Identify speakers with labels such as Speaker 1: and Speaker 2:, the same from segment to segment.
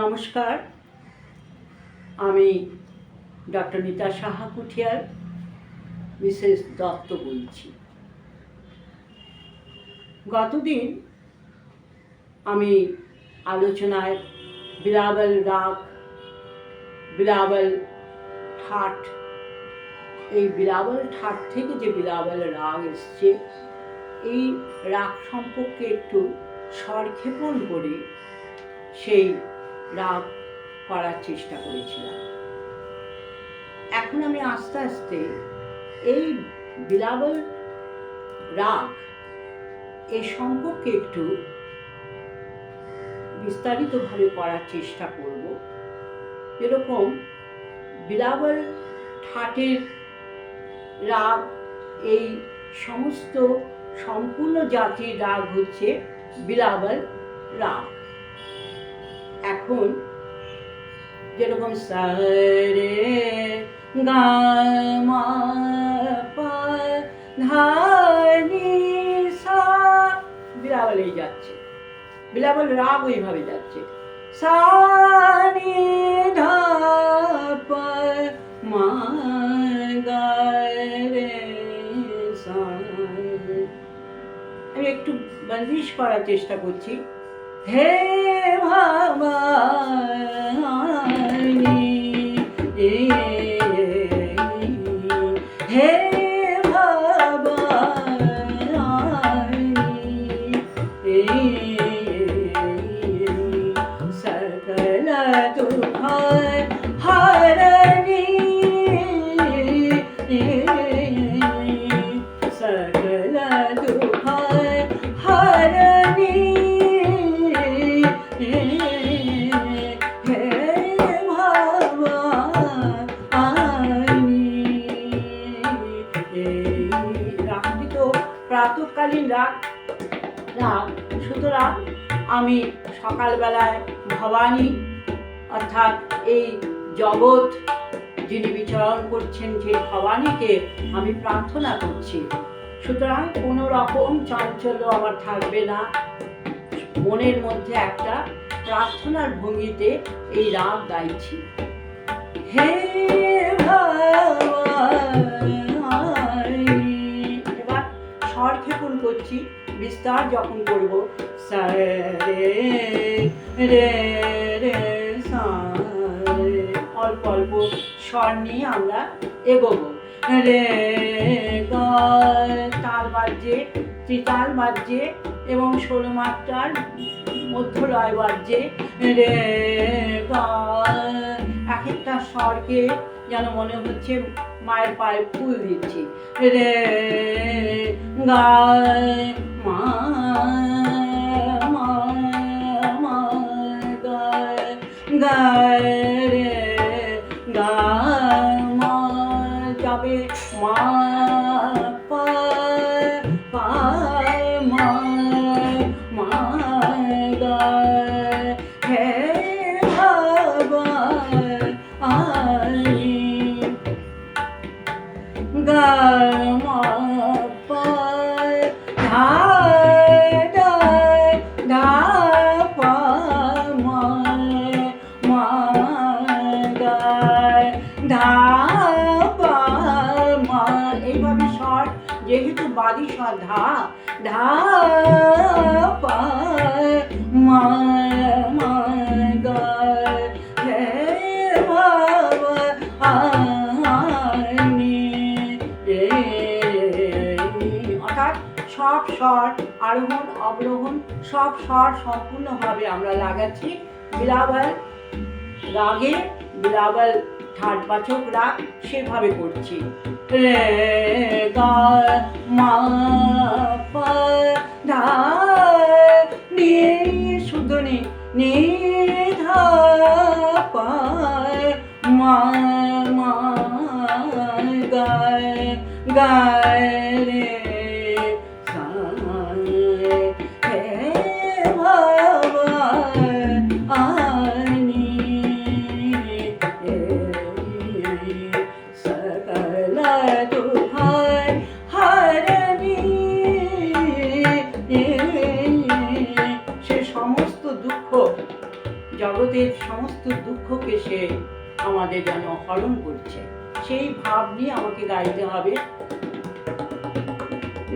Speaker 1: নমস্কার, আমি doctor Nita Saha কুঠিয়ার Mrs Dutta বলছি। গতদিন আমি আলোচনায় বিলাবল রাগ, বিলাবল ঠাট, এই বিলাবল ঠাট থেকে যে বিলাবল রাগ এসছে, এই রাগ সম্পর্কে একটু সংক্ষেপণ করে সেই রাগ করার চেষ্টা করেছিলাম। এখন আমি আস্তে আস্তে এই বিলাবল রাগ এই সম্পর্কে একটু বিস্তারিতভাবে করার চেষ্টা করব। এরকম বিলাবল ঠাটের রাগ, এই সমস্ত সম্পূর্ণ জাতির রাগ হচ্ছে বিলাবল রাগ। এখন যেরকম সা রে গা মা পা ধা নি সা, বিলাবলেই যাচ্ছে, বিলাবল রাগ ওইভাবে যাচ্ছে। সা নি ধা পা মা গা রে সা। আমি একটু বন্দিশ করার চেষ্টা করছি। হে ভবানী, হে ভবানী, সকল দুঃখ হরণী, সকল দুঃখ হরণী, প্রাতঃকালীন রাগ। সুতরাং আমি সকালবেলায় ভবানী অর্থাৎ এই জগৎ যিনি বিচরণ করছেন সেই ভবানীকে আমি প্রার্থনা করছি। সুতরাং কোনো রকম চাঞ্চল্য আমার থাকবে না, মনের মধ্যে একটা প্রার্থনার ভঙ্গিতে এই রাগ গাইছি। হে ভবানী, এবার স্বরক্ষেপণ করছি। বিস্তার যখন করব, সা রে রে রে সা, অল্প অল্প স্বর নিয়ে আমরা এগোবো। রে গা তাল বাজছে, ত্রিতাল বাজছে এবং 16 মাত্রার মধ্যলয় বাজছে। রে গা, এক একটা স্বরকে যেন মনে হচ্ছে মায়ের পায়ে ফুল দিচ্ছি। রে গা মা মা মা গা গা রে গা মা যাবে, মা পা পা মা মা গা। হে ভবানী, গা মা পা ধা ধা ধা পা মা মা গা ধা পা মা। এইভাবে স্বর, যেহেতু বাদি স্বর ধা ধা পা মা মা গা। হে ভবানী, অর্থাৎ সব স্বর আরোহণ অবরোহণ সব স্বর সম্পূর্ণভাবে আমরা লাগাচ্ছি। বিলাবল রাগে, বিলাবল ঠাটবাচক রাগ সেভাবে করছি। রে গা মা পা ধা নি, শুদ্ধ নি, নি ধা পা মা মা গা গা রে সা। হে ভবানী, সকল দুঃখ হরণী, সে সমস্ত দুঃখ জগতের সমস্ত দুঃখকে সে আমাদের যেন হরণ করছে, সেই ভাব নিয়ে আমাকে গাইতে হবে।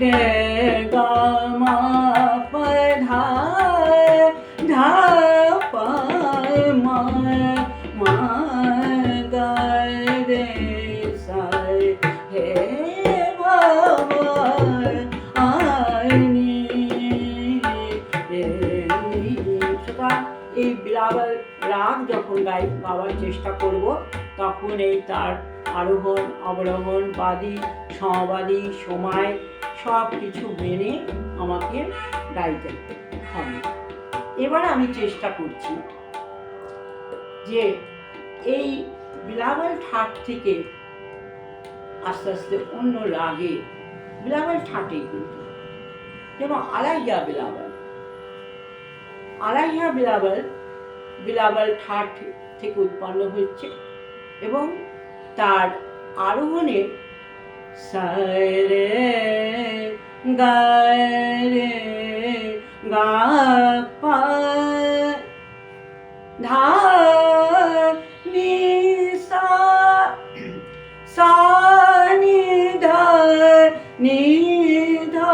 Speaker 1: রে গা মা পা ধা ধা পা মা মা গা রে সা হে এই বিলাবল রাগ যখন গাওয়ার চেষ্টা করব, তখন এই তার আরোহণ অবরোহণ বাদী সমবাদী সময় সব কিছু মেনে আমাকে গাইতে হবে। এবার আমি চেষ্টা করছি যে এই বিলাবল ঠাট থেকে আস্তে আস্তে অন্য রাগে, বিলাবল ঠাটেই কিন্তু, যেমন আলাইয়া বিলাবল, আলাইয়া বিলাবল বিলাবল ঠাট থেকে উৎপন্ন হচ্ছে এবং তার আরোহণে সারে গা রে গা পা ধা নি সা সা নি ধা নি ধা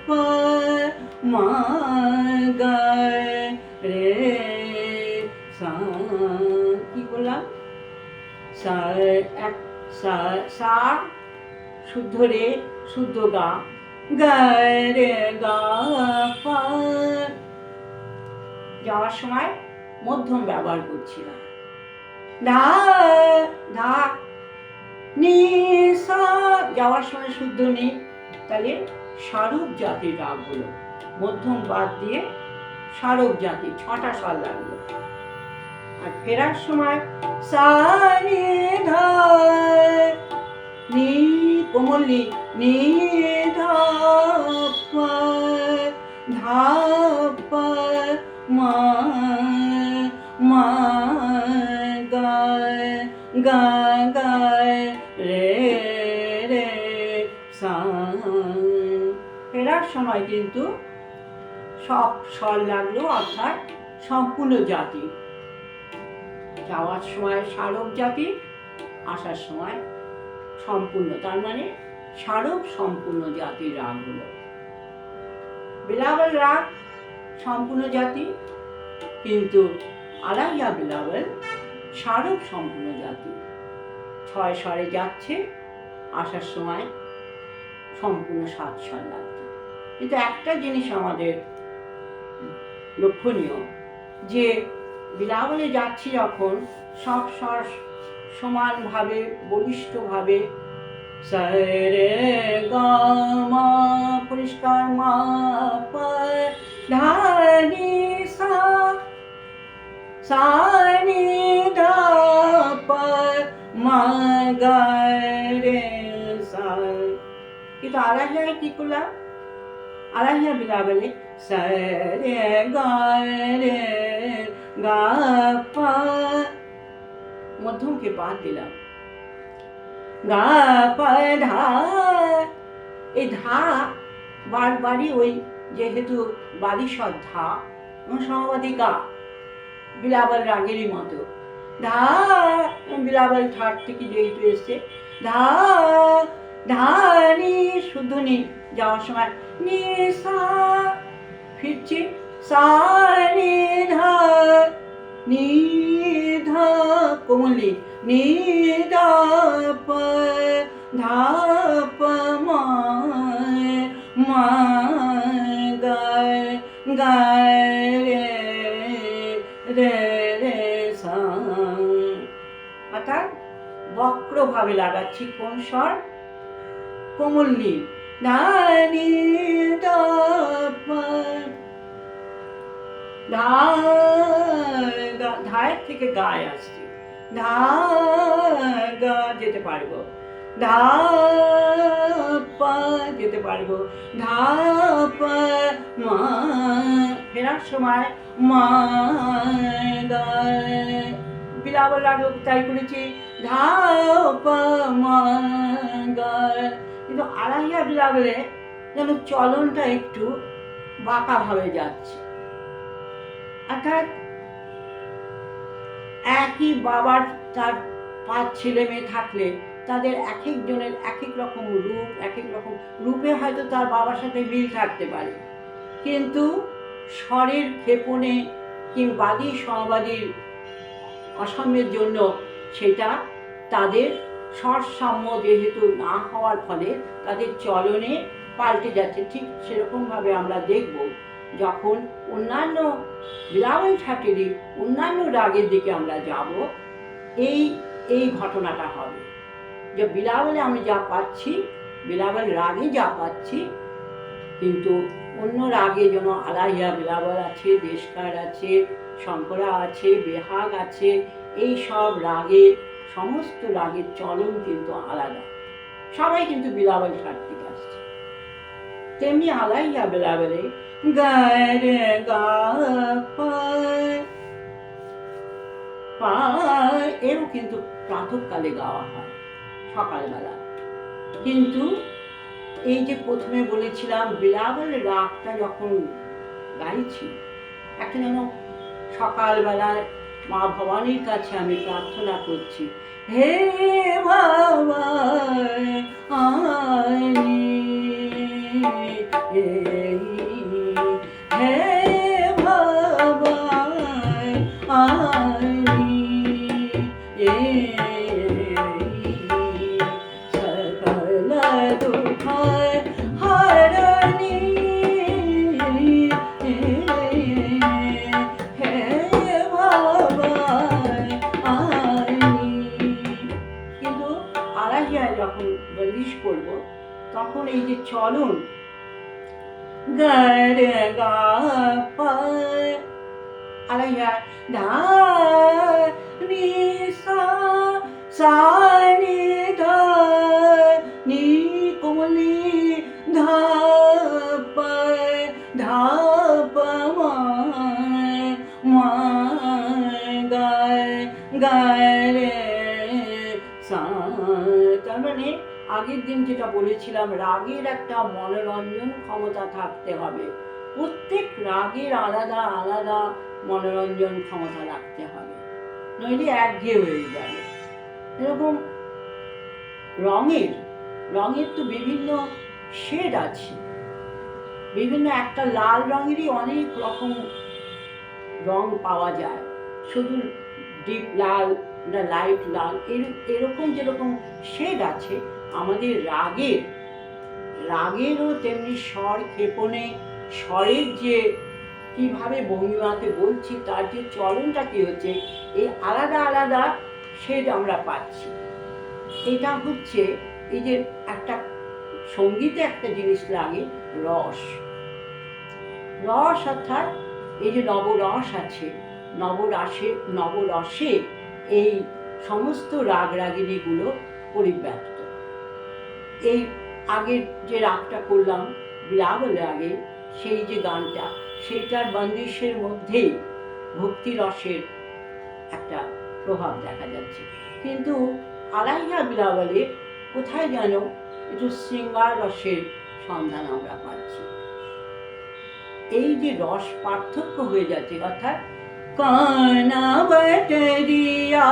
Speaker 1: পা মা গা রে সা। কি বললাম? সা এক সা সা শুদ্ধ রে শুদ্ধ গা, গা রে গা পা। যাওয়ার সময় মধ্যম ব্যবহার করছিলাম। ধা ধা নি সা, যাওয়ার সময় শুদ্ধ নেই, তাহলে স্বরূপ জাতির রাগ হলো, মধ্যম বাদ দিয়ে স্বরূপ জাতি 6টা স্বর লাগলো। আর ফেরার সময় সা নি ধা নি কোমল নি ধা পা ধা পা মা মা গা গা গা রে রে সা। ফেরার সময় কিন্তু সব স্বর লাগলো, অর্থাৎ সম্পূর্ণ জাতি। যাওয়ার সময় স্মারক জাতি, আসার সময় সম্পূর্ণ, তার মানে স্মারক সম্পূর্ণ জাতির রাগ হলো। বিলাবল রাগ সম্পূর্ণ জাতি, কিন্তু আলাইয়া বিলাবল স্মারক সম্পূর্ণ জাতি। 6 স্বরে যাচ্ছে, আসার সময় সম্পূর্ণ 7 স্বর লাগছে। কিন্তু একটা জিনিস আমাদের লক্ষণীয়, যে বিলাবলে যাচ্ছি যখন সব স্বর সমানভাবে বলিষ্ঠভাবে সা রে গা মা পরিষ্কার মা পা ধা নি সা সা নি ধা পা মা গা রে সা। কিন্তু আলাইয়ায় কি করলাম? আলাইয়া বিলাবলে সা রে গা রে গা পা, মধ্যমকে বাদ দিলাম, গা পা ধা। এই ধা বারবারই ওই, যেহেতু বাদী স্বর ধা এবং সমবাদী গা, বিলাবল রাগেরই মতো। ধা বিলাবল ঠাট থেকে যেহেতু এসছে, ধা ধা নি শুদ্ধ নি, যাওয়ার সময় নি সা, ফিরছি সা নি ধা নি ধা কোমলি নি ধা পা ধা পা মা মা গা গা রে রে রে সা। অর্থাৎ বক্রভাবে লাগাচ্ছি কোন স্বর? কোমল নি, ধা নি ধা পা ধা, ধায়ের থেকে গায়ে আসছে, ধা গা যেতে পারবো, ধা পা যেতে পারবো, ধা পা মা। ফেরার সময় মা গা, বিলাবল রাগেও তাই করেছি, ধা পা মা গা। কিন্তু আলাইয়া বিলাবলে যেন চলনটা একটু বাঁকাভাবে যাচ্ছে, অর্থাৎ একই বাবার তার 5 ছেলে মেয়ে থাকলে তাদের এক একজনের এক এক রকম রূপ, এক এক রকম রূপে হয়তো তার বাবার সাথে মিল থাকতে পারে, কিন্তু স্বরের ক্ষেপণে কিংবা বাদী সমাবাদীর অসাম্যের জন্য সেটা তাদের স্বর সাম্য যেহেতু না হওয়ার ফলে তাদের চলনে পাল্টে যাচ্ছে। ঠিক সেরকমভাবে আমরা দেখব যখন অন্যান্য বিলাওয়াল ঠাটেরই অন্যান্য রাগের দিকে আমরা যাব, এই এই ঘটনাটা হবে যে বিলাওয়ালে আমি যা পাচ্ছি, বিলাওয়াল রাগে যা পাচ্ছি, কিন্তু অন্য রাগে যেন আলাহিয়া বিলাওয়াল আছে, দেশকার আছে, শঙ্করা আছে, বেহাগ আছে, এই সব রাগে সমস্ত রাগের চলন কিন্তু আলাদা। সবাই কিন্তু বিলাওয়াল ঠাট থেকে আসছে। তেমনি আলাহিয়া বিলাওয়ালে গায় গা পা এরও কিন্তু প্রাতঃকালে গাওয়া হয়, সকালবেলা। কিন্তু এই যে প্রথমে বলেছিলাম বিলাওয়াল রাগটা যখন গাইছি, একটা যেন সকালবেলায় মা ভবানীর কাছে আমি প্রার্থনা করছি, হে ভবানী, হে ভবানী, সকল দুঃখ হরণী, হে ভবানী। কিন্তু আলাহিয়ায় যখন বলিশ করব তখন এই যে চলন গরে গা পা, আলাহিয়া ধা নি সা সা নি ধা নি কোমলি ধা পা ধা পা মা গায় গায় রে সা। তার মানে আগের দিন যেটা বলেছিলাম রাগের একটা মনোরঞ্জন ক্ষমতা থাকতে হবে, প্রত্যেক রাগের আলাদা আলাদা মনোরঞ্জন ক্ষমতা রাখতে হবে, নইলে একঘেয়ে হয়ে যাবে। এরকম রঙের তো বিভিন্ন শেড আছে, বিভিন্ন একটা লাল রঙেরই অনেক রকম রং পাওয়া যায়, শুধু ডিপ লাল না লাইট লাল, এরকম যেরকম শেড আছে আমাদের রাগেরও তেমনি স্বর ক্ষেপণে স্বরের যে কিভাবে ভঙ্গিমাতে বলছি তার যে চলনটা কি হচ্ছে, এই আলাদা আলাদা শেড আমরা পাচ্ছি। এটা হচ্ছে এই যে একটা সঙ্গীতে একটা জিনিস লাগে রস অর্থাৎ এই যে নবরস আছে, নবরসে এই সমস্ত রাগ রাগিনীগুলো পরিব্যাপ্ত। এই আগের যে রাগটা করলাম বিলাওয়াল রাগে, সেই যে গানটা সেইটার বন্দিশের মধ্যেই ভক্তি রসের একটা প্রভাব দেখা যাচ্ছে, কিন্তু আলাহিয়া বিলাওয়ালে কোথায় যেন একটু শৃঙ্গার রসের সন্ধান আমরা পাচ্ছি। এই যে রস পার্থক্য হয়ে যাচ্ছে, অর্থাৎ কানা বটরিয়া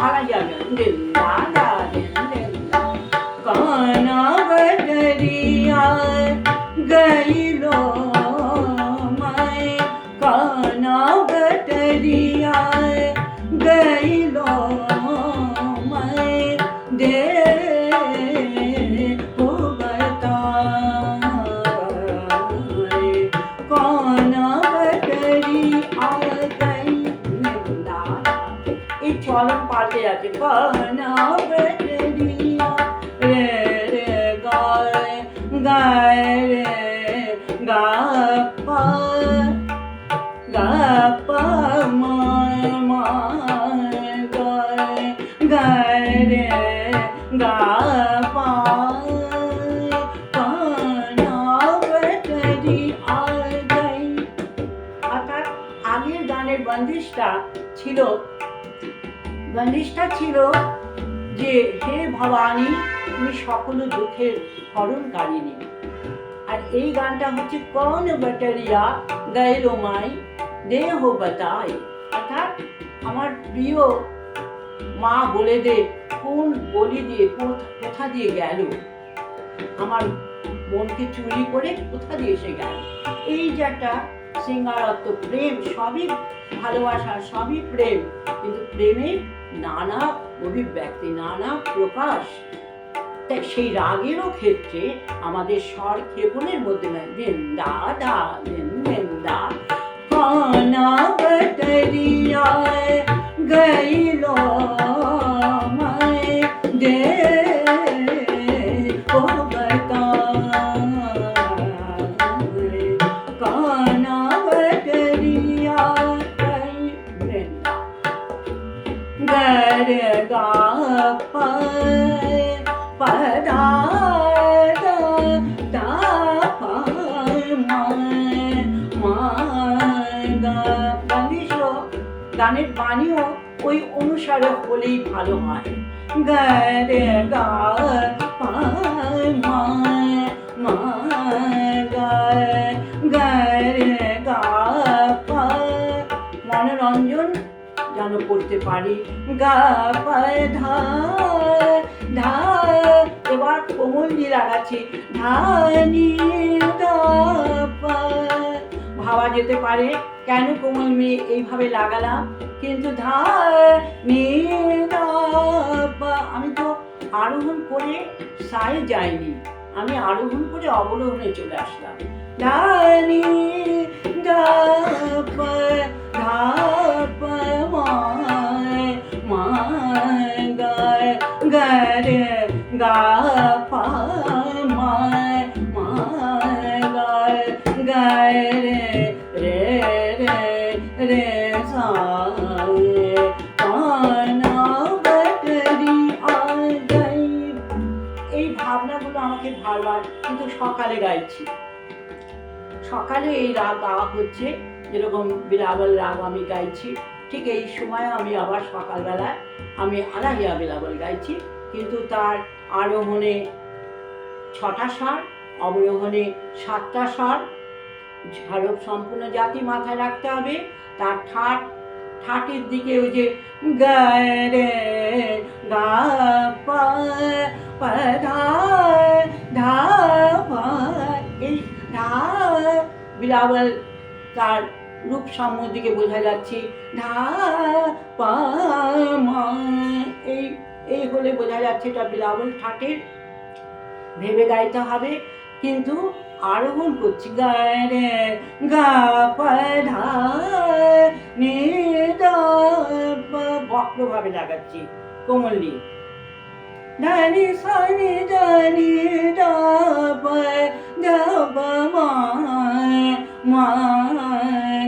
Speaker 1: আলাহিয়া কানা বটরিয়া গইলো মাই, কানা বটরিয়া গইলো মাই দে চলন পাল্টে যাচ্ছে, কানা বটরিয়া রে রে গায় গায় রে গা পা মায় মায় গায় গায় রে গা পা কানা বটরি আ যাই। অর্থাৎ আগের গানের বন্দিশটা ছিল যে হে ভবানী তুমি সকল দুঃখের হরণকারিণী, আর এই গানটা হচ্ছে কৌন বটরিয়া গইলো মাই দেহ বাতায়, অর্থাৎ হঠাৎ আমার প্রিয় মা বলে দে কোন গলি দিয়ে কোথা দিয়ে গেল, আমার মনকে চুরি করে কোথা দিয়ে এসে গেল। এই যে একটা শৃঙ্গারত্ব, প্রেম, সবই ভালোবাসা, সবই প্রেম, কিন্তু প্রেমের নানা অভিব্যক্তি, নানা প্রকাশ। তাই সেই রাগেরও ক্ষেত্রে আমাদের স্বর ক্ষেপণের মধ্যে দা দা দা কানা বটরিয়া গইলো মায় দে ও বতা কানা বটরিয়া গর গা পদা দা পা গানের বাণীও ওই অনুসারে হলেই ভালো হয়। গরে গা পা মা গরে গা পা, মনোরঞ্জন যেন করতে পারি। গা পা ধা ধা, এবার কোমল দিয়ে লাগাচ্ছি, ধা নি দা পা। ভাবা যেতে পারে কেন কোমল মেয়ে এইভাবে লাগালাম, কিন্তু ধা নি দা পা, আমি তো আরোহণ করে সায়ে যাইনি, আমি আরোহণ করে অবরোহণে চলে আসলাম। ধা নি দা পা ধা পা মা গরে গা পা মা গরে রে রে রে সা কানা বটরি আ গই। এই ভাবনাগুলো আমাকে বারবার, কিন্তু সকালে গাইছি, সকালে এই রাগ গাওয়া হচ্ছে, যেরকম বিলাবল রাগ আমি গাইছি, ঠিক এই সময় আমি আবার সকালবেলায় আমি আলাহিয়া বিলাবল গাইছি, কিন্তু তার আরোহণে 6টা স্বর, অবরোহণে 7টা স্বর, ঝাড়ব সম্পূর্ণ জাতি মাথায় রাখতে হবে। তার ঠাটের দিকে ওই যে গরে গা পা ধা ধা পা, এই ধা বিলাবল তার রূপ সাম্যর দিকে বোঝা যাচ্ছে, ধা পা মা, এই হলে বোঝা যাচ্ছে এটা বিলাবল ঠাটের, ভেবে গাইতে হবে। কিন্তু আরোহণ করছি, গরে গা পা ধা নি দা পা, বক্রভাবে লাগাচ্ছি কোমল নিয়ে, ধনি সনি ধনি দা পা দা পা মা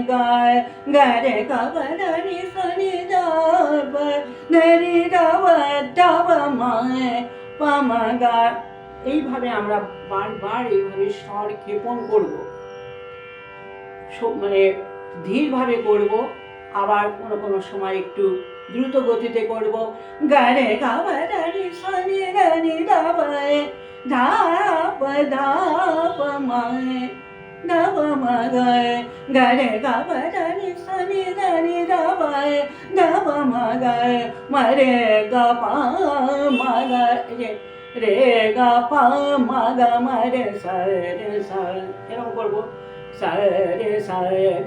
Speaker 1: গায় গরে গা পা ধনি সনি দা পা ধনি দা পা মা গা। এইভাবে আমরা বারবার এইভাবে স্বর ক্ষেপণ করব, মানে ধীরভাবে করব, আবার কোনো সময় একটু দ্রুত গতিতে করব। গরে গা পা ধনি সনি ধনি দা পা ধা পা মা দা পা মা গায় গরে গা পা ধনি সনি ধনি দা পা দা পা মা গায় মা রে গা পা মা গায় রে গা পা মা গা মা রে সা রে সা, এরকম করবো, সা রে সা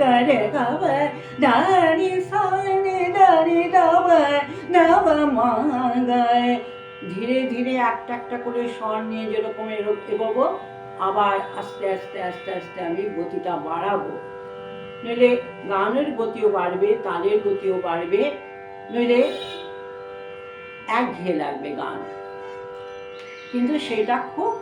Speaker 1: গরে গা পা ধনি সনি ধনি দা পা মা গায়। ধীরে ধীরে একটা একটা করে স্বর নিয়ে যেরকম এগোবো, আবার আস্তে আস্তে আস্তে আস্তে আমি গতিটা বাড়াবো, নইলে গানের গতিও বাড়বে, তালের গতিও বাড়বে, নইলে একঘেয়ে লাগবে গান। কিন্তু সেটা খুব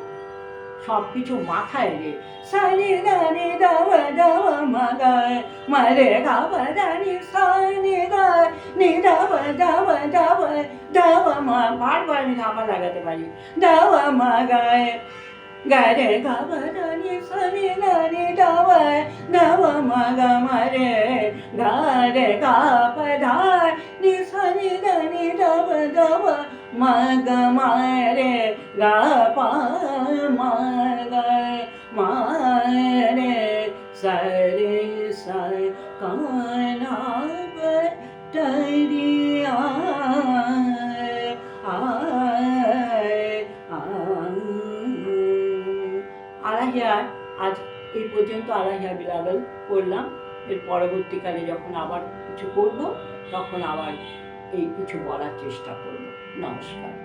Speaker 1: সবকিছু মাথায় রে, সানি দানি দাওয়া দাওয়া মা গায় মা রে গা পা দানি সানি গায় নি দাওয়া দাওয়া দাওয়া দাওয়া মা, বারবার আমি ধাপা লাগাতে পারি, দাওয়া মা গায় গরে গা পা দানি সানি দানি দাওয়া দাওয়া মা গা মা রে গা রে গা পা ধা নি সানি দানি দাওয়া দাওয়া মা গা মা রে গা পা মা গা মা রে সা রে সা কানা ডায়েরি আয় আয় আয়। আলাহিয়ার আজ এই পর্যন্ত আলাহিয়া বিলাবল করলাম। এর পরবর্তীকালে যখন আবার কিছু করব তখন আবার এই কিছু বলার চেষ্টা করব। নমস্কার।